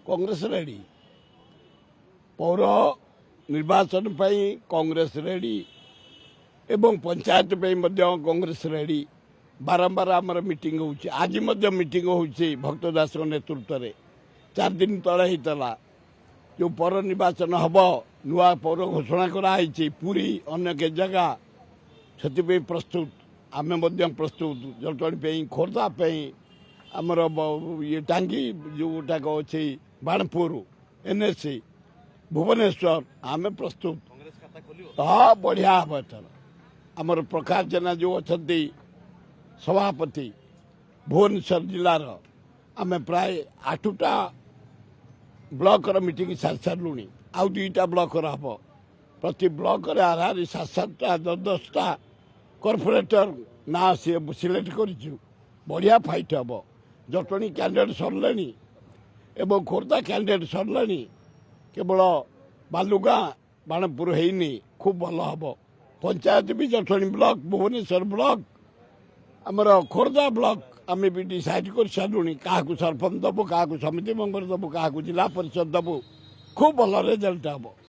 Congress ready पौर निर्वाचन Congress ready एवं panchayat Congress ready बारंबार आमर मीटिंग हो आज मीटिंग हो भक्त दास नेतृत्व में 4 दिन तले होता जो पौर निर्वाचन हम नुआ पौर घोषणा कराई पूरी अनेक जगह से प्रस्तुत आम प्रस्तुत जटणी खोर्धा आमर ये टांगी जोटाक अच्छी बाणपुर एनएससी भुवनेश्वर आम प्रस्तुत हाँ बढ़िया हम एथर आमर प्रकाश जेना जो अच्छा सभापति भुवनेश्वर जिलार आम प्राय 8टा ब्लॉक मीटिंग सारी सारूँ आउ 2टा ब्लॉक हम प्रति ब्लॉक आधार 7-7टा 10-10टा कॉर्पोरेटर ना सी सिलेक्ट कर बढ़िया फाइट हम जटणी कैंडिडेट सरले एवं खोर्धा कैंडिडेट सरले केवल बालुगाँ बाणपुर होनी खूब भल हम पंचायत भी जटणी ब्लॉक भुवनेश्वर ब्लॉक आमर खोर्धा ब्लॉक आम भी डिसाइड कर सारूँ क्या सरपंच दबु क्या समिति मेम्बर दबु क्या जिला परिषद दबु खूब भल रिजल्ट हम।